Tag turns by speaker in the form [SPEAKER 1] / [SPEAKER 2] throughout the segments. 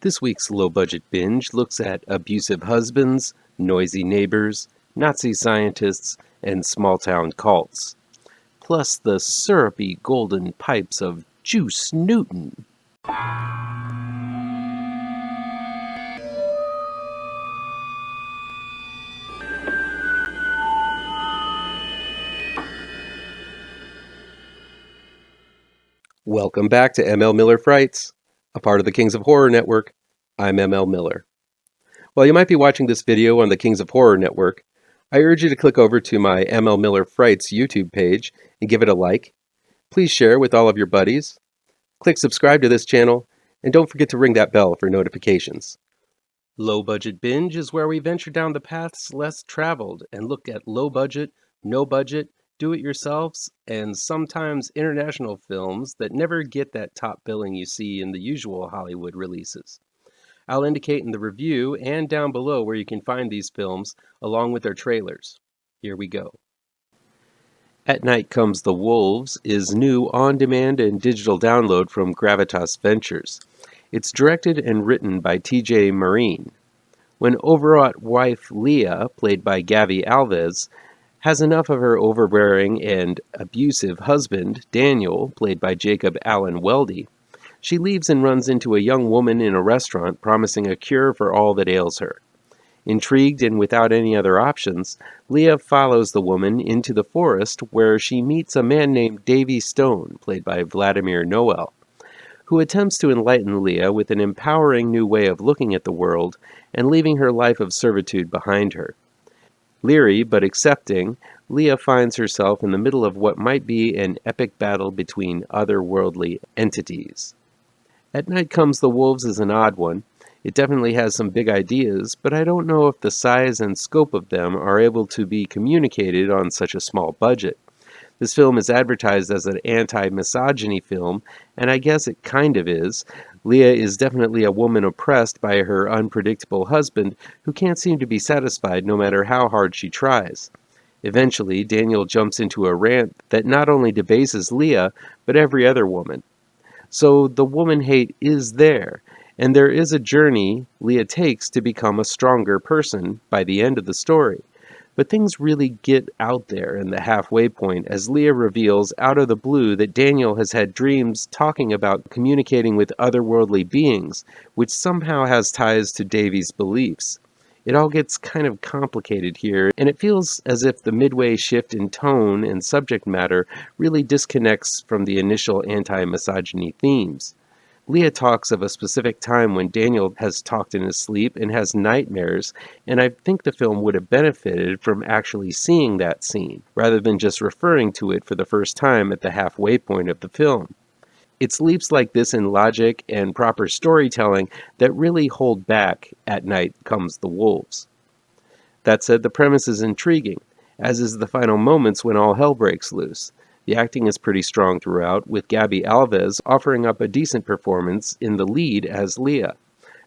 [SPEAKER 1] This week's Low Budget Binge looks at abusive husbands, noisy neighbors, Nazi scientists, and small-town cults. Plus the syrupy golden pipes of Juice Newton. Welcome back to ML Miller Frights, a part of the Kings of Horror Network. I'm ML Miller. While you might be watching this video on the Kings of Horror Network, I urge you to click over to my ML Miller Frights YouTube page and give it a like. Please share with all of your buddies. Click subscribe to this channel, and don't forget to ring that bell for notifications. Low Budget Binge is where we venture down the paths less traveled and look at low budget, no budget, do-it-yourselves, and sometimes international films that never get that top billing you see in the usual Hollywood releases. I'll indicate in the review and down below where you can find these films, along with their trailers. Here we go. At Night Comes the Wolves is new on-demand and digital download from Gravitas Ventures. It's directed and written by T.J. Marine. When overwrought wife Leah, played by Gavi Alves, has enough of her overbearing and abusive husband, Daniel, played by Jacob Allen Weldy, she leaves and runs into a young woman in a restaurant promising a cure for all that ails her. Intrigued and without any other options, Leah follows the woman into the forest where she meets a man named Davy Stone, played by Vladimir Noel, who attempts to enlighten Leah with an empowering new way of looking at the world and leaving her life of servitude behind her. Leery but accepting, Leah finds herself in the middle of what might be an epic battle between otherworldly entities. At Night Comes the Wolves is an odd one. It definitely has some big ideas, but I don't know if the size and scope of them are able to be communicated on such a small budget. This film is advertised as an anti-misogyny film, and I guess it kind of is. Leah is definitely a woman oppressed by her unpredictable husband who can't seem to be satisfied no matter how hard she tries. Eventually, Daniel jumps into a rant that not only debases Leah, but every other woman. So the woman hate is there, and there is a journey Leah takes to become a stronger person by the end of the story. But things really get out there in the halfway point as Leah reveals out of the blue that Daniel has had dreams talking about communicating with otherworldly beings, which somehow has ties to Davy's beliefs. It all gets kind of complicated here, and it feels as if the midway shift in tone and subject matter really disconnects from the initial anti-misogyny themes. Leah talks of a specific time when Daniel has talked in his sleep and has nightmares, and I think the film would have benefited from actually seeing that scene, rather than just referring to it for the first time at the halfway point of the film. It's leaps like this in logic and proper storytelling that really hold back At Night Comes the Wolves. That said, the premise is intriguing, as is the final moments when all hell breaks loose. The acting is pretty strong throughout, with Gabi Alves offering up a decent performance in the lead as Leah.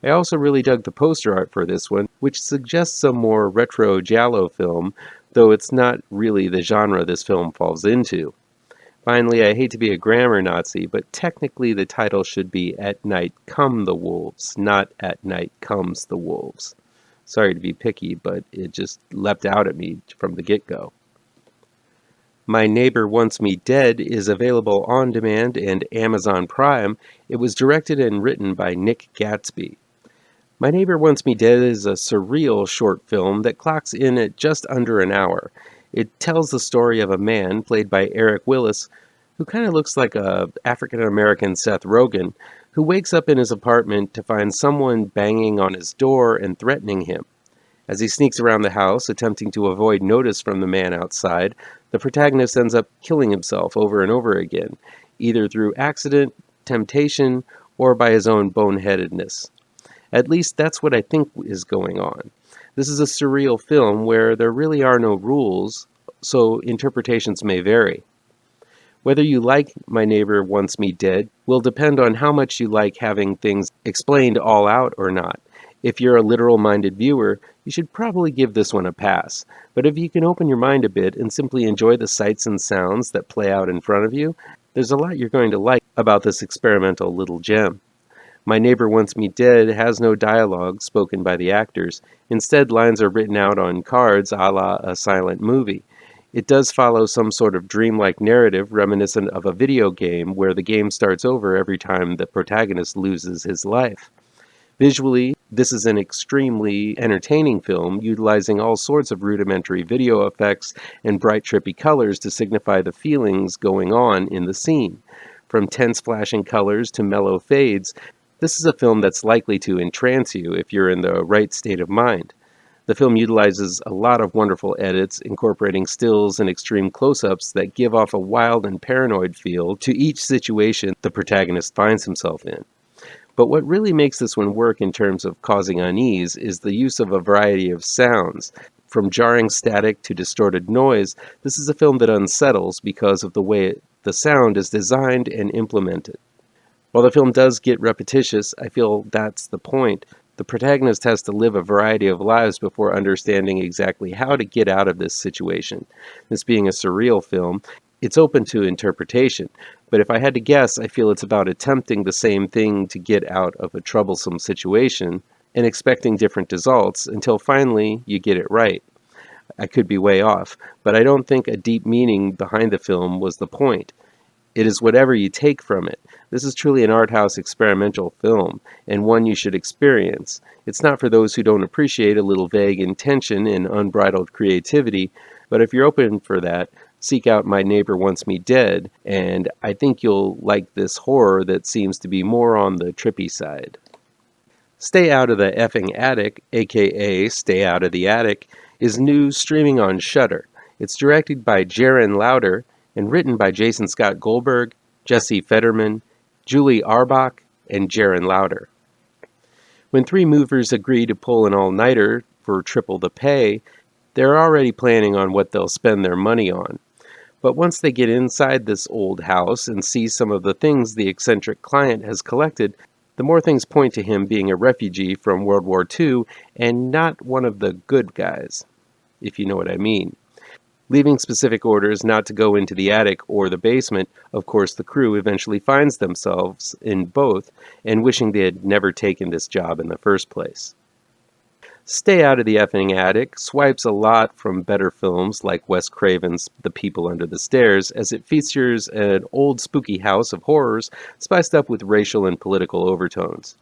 [SPEAKER 1] I also really dug the poster art for this one, which suggests some more retro giallo film, though it's not really the genre this film falls into. Finally, I hate to be a grammar Nazi, but technically the title should be At Night Come the Wolves, not At Night Comes the Wolves. Sorry to be picky, but it just leapt out at me from the get-go. My Neighbor Wants Me Dead is available on demand and Amazon Prime. It was directed and written by Nick Gatsby. My Neighbor Wants Me Dead is a surreal short film that clocks in at just under an hour. It tells the story of a man, played by Eric Willis, who kind of looks like a African-American Seth Rogen, who wakes up in his apartment to find someone banging on his door and threatening him. As he sneaks around the house, attempting to avoid notice from the man outside, the protagonist ends up killing himself over and over again, either through accident, temptation, or by his own boneheadedness. At least that's what I think is going on. This is a surreal film where there really are no rules, so interpretations may vary. Whether you like My Neighbor Wants Me Dead will depend on how much you like having things explained all out or not. If you're a literal-minded viewer, you should probably give this one a pass. But if you can open your mind a bit and simply enjoy the sights and sounds that play out in front of you, there's a lot you're going to like about this experimental little gem. My Neighbor Wants Me Dead has no dialogue spoken by the actors. Instead, lines are written out on cards a la a silent movie. It does follow some sort of dreamlike narrative reminiscent of a video game where the game starts over every time the protagonist loses his life. Visually, this is an extremely entertaining film, utilizing all sorts of rudimentary video effects and bright trippy colors to signify the feelings going on in the scene. From tense flashing colors to mellow fades, this is a film that's likely to entrance you if you're in the right state of mind. The film utilizes a lot of wonderful edits, incorporating stills and extreme close-ups that give off a wild and paranoid feel to each situation the protagonist finds himself in. But what really makes this one work in terms of causing unease is the use of a variety of sounds. From jarring static to distorted noise, this is a film that unsettles because of the way the sound is designed and implemented. While the film does get repetitious, I feel that's the point. The protagonist has to live a variety of lives before understanding exactly how to get out of this situation. This being a surreal film, it's open to interpretation, but if I had to guess, I feel it's about attempting the same thing to get out of a troublesome situation and expecting different results until finally you get it right. I could be way off, but I don't think a deep meaning behind the film was the point. It is whatever you take from it. This is truly an art house experimental film, and one you should experience. It's not for those who don't appreciate a little vague intention and unbridled creativity, but if you're open for that, seek out My Neighbor Wants Me Dead, and I think you'll like this horror that seems to be more on the trippy side. Stay Out of the Effing Attic, aka Stay Out of the Attic, is new, streaming on Shudder. It's directed by Jerren Lauder and written by Jason Scott Goldberg, Jesse Federman, Julie Auerbach, and Jerren Lauder. When three movers agree to pull an all-nighter for triple the pay, they're already planning on what they'll spend their money on. But once they get inside this old house and see some of the things the eccentric client has collected, the more things point to him being a refugee from World War II and not one of the good guys, if you know what I mean. Leaving specific orders not to go into the attic or the basement, of course the crew eventually finds themselves in both and wishing they had never taken this job in the first place. Stay Out of the Effing Attic swipes a lot from better films like Wes Craven's The People Under the Stairs, as it features an old spooky house of horrors spiced up with racial and political overtones.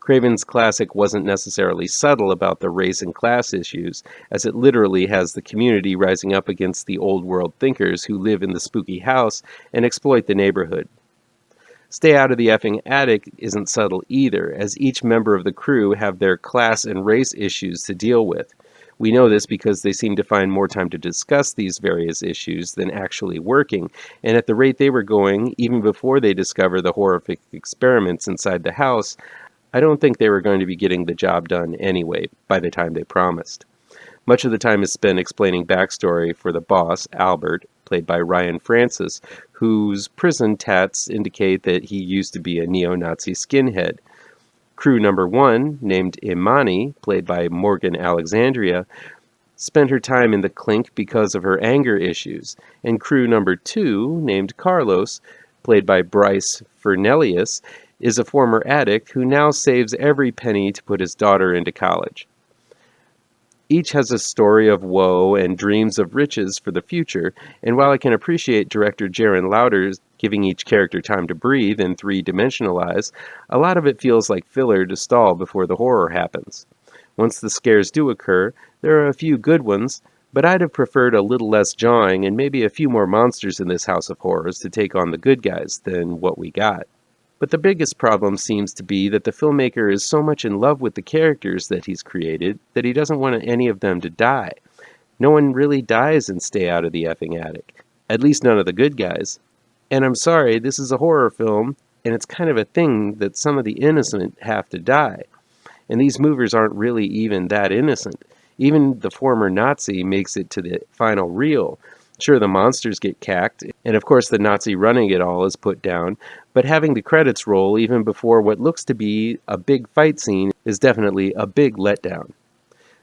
[SPEAKER 1] Craven's classic wasn't necessarily subtle about the race and class issues, as it literally has the community rising up against the old world thinkers who live in the spooky house and exploit the neighborhood. Stay Out of the Effing Attic isn't subtle either, as each member of the crew have their class and race issues to deal with. We know this because they seem to find more time to discuss these various issues than actually working, and at the rate they were going, even before they discover the horrific experiments inside the house, I don't think they were going to be getting the job done anyway by the time they promised. Much of the time is spent explaining backstory for the boss, Albert, played by Ryan Francis, whose prison tats indicate that he used to be a neo-Nazi skinhead. Crew number 1, named Imani, played by Morgan Alexandria, spent her time in the clink because of her anger issues, and crew number 2, named Carlos, played by Bryce Fernelius, is a former addict who now saves every penny to put his daughter into college. Each has a story of woe and dreams of riches for the future, and while I can appreciate director Jerren Lauder giving each character time to breathe and three-dimensionalize, a lot of it feels like filler to stall before the horror happens. Once the scares do occur, there are a few good ones, but I'd have preferred a little less jawing and maybe a few more monsters in this house of horrors to take on the good guys than what we got. But the biggest problem seems to be that the filmmaker is so much in love with the characters that he's created that he doesn't want any of them to die. No one really dies in Stay Out of the Effing Attic. At least none of the good guys. And I'm sorry, this is a horror film, and it's kind of a thing that some of the innocent have to die. And these movers aren't really even that innocent. Even the former Nazi makes it to the final reel. Sure, the monsters get cacked, and of course the Nazi running it all is put down, but having the credits roll even before what looks to be a big fight scene is definitely a big letdown.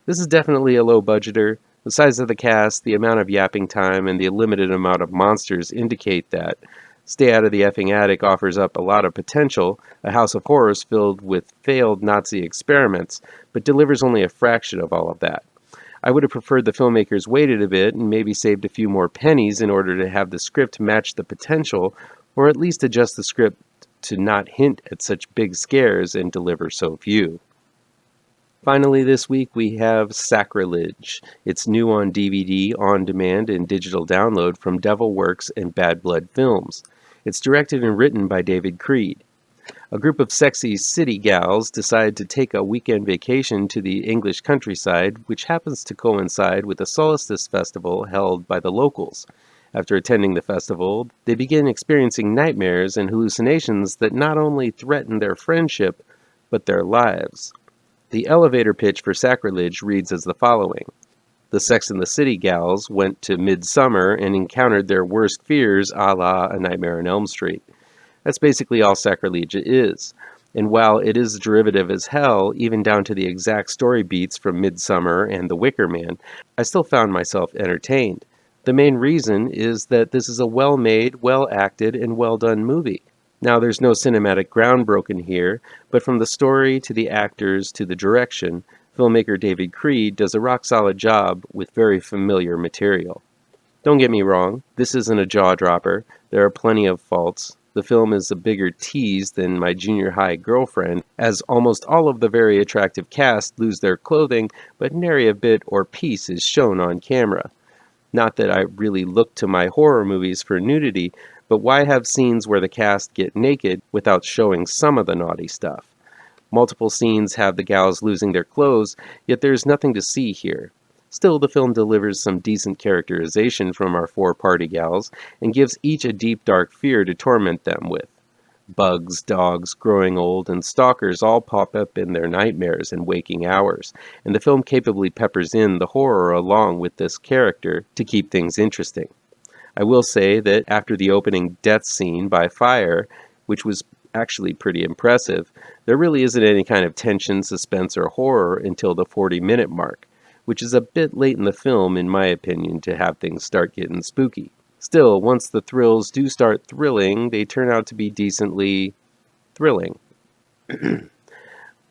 [SPEAKER 1] This is definitely a low-budgeter. The size of the cast, the amount of yapping time, and the limited amount of monsters indicate that. Stay Out of the Effing Attic offers up a lot of potential, a house of horrors filled with failed Nazi experiments, but delivers only a fraction of all of that. I would have preferred the filmmakers waited a bit and maybe saved a few more pennies in order to have the script match the potential, or at least adjust the script to not hint at such big scares and deliver so few. Finally this week we have Sacrilege. It's new on DVD, on demand, and digital download from Devil Works and Bad Blood Films. It's directed and written by David Creed. A group of sexy city gals decide to take a weekend vacation to the English countryside, which happens to coincide with a solstice festival held by the locals. After attending the festival, they begin experiencing nightmares and hallucinations that not only threaten their friendship, but their lives. The elevator pitch for Sacrilege reads as the following. The Sex and the City gals went to Midsummer and encountered their worst fears a la A Nightmare on Elm Street. That's basically all Sacrilege is. And while it is derivative as hell, even down to the exact story beats from Midsummer and The Wicker Man, I still found myself entertained. The main reason is that this is a well-made, well-acted, and well-done movie. Now, there's no cinematic ground broken here, but from the story to the actors to the direction, filmmaker David Creed does a rock-solid job with very familiar material. Don't get me wrong, this isn't a jaw-dropper. There are plenty of faults. The film is a bigger tease than My Junior High Girlfriend, as almost all of the very attractive cast lose their clothing, but nary a bit or piece is shown on camera. Not that I really look to my horror movies for nudity, but why have scenes where the cast get naked without showing some of the naughty stuff? Multiple scenes have the gals losing their clothes, yet there's nothing to see here. Still, the film delivers some decent characterization from our four party gals and gives each a deep, dark fear to torment them with. Bugs, dogs, growing old, and stalkers all pop up in their nightmares and waking hours, and the film capably peppers in the horror along with this character to keep things interesting. I will say that after the opening death scene by fire, which was actually pretty impressive, there really isn't any kind of tension, suspense, or horror until the 40-minute mark, which is a bit late in the film, in my opinion, to have things start getting spooky. Still, once the thrills do start thrilling, they turn out to be decently thrilling.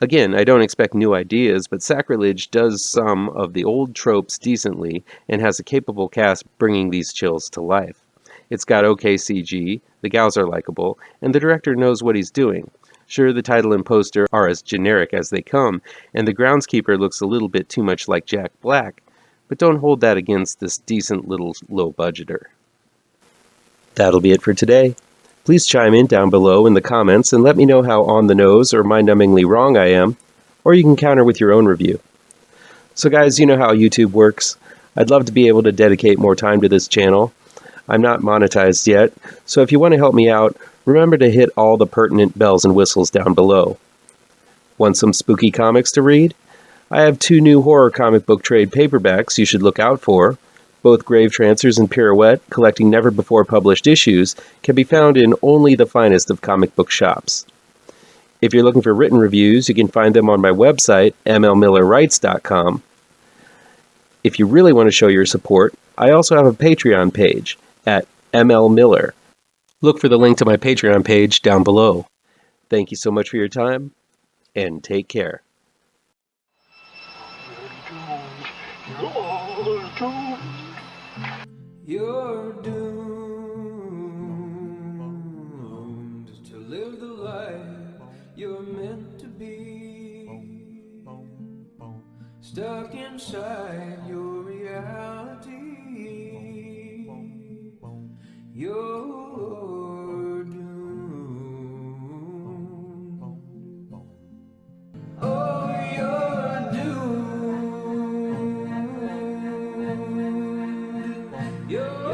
[SPEAKER 1] Again, I don't expect new ideas, but Sacrilege does some of the old tropes decently and has a capable cast bringing these chills to life. It's got okay CG, the gals are likable, and the director knows what he's doing. Sure, the title and poster are as generic as they come, and the groundskeeper looks a little bit too much like Jack Black, but don't hold that against this decent little low-budgeter. That'll be it for today. Please chime in down below in the comments and let me know how on the nose or mind-numbingly wrong I am, or you can counter with your own review. So guys, you know how YouTube works. I'd love to be able to dedicate more time to this channel. I'm not monetized yet, so if you want to help me out, remember to hit all the pertinent bells and whistles down below. Want some spooky comics to read? I have 2 new horror comic book trade paperbacks you should look out for. Both Gravetrancers and Pirouette, collecting never-before-published issues, can be found in only the finest of comic book shops. If you're looking for written reviews, you can find them on my website, mlmillerwrites.com. If you really want to show your support, I also have a Patreon page at mlmiller. Look for the link to my Patreon page down below. Thank you so much for your time, and take care.
[SPEAKER 2] You're doomed to live the life you're meant to be, stuck inside your reality. You're doomed. Oh, you're doomed. You're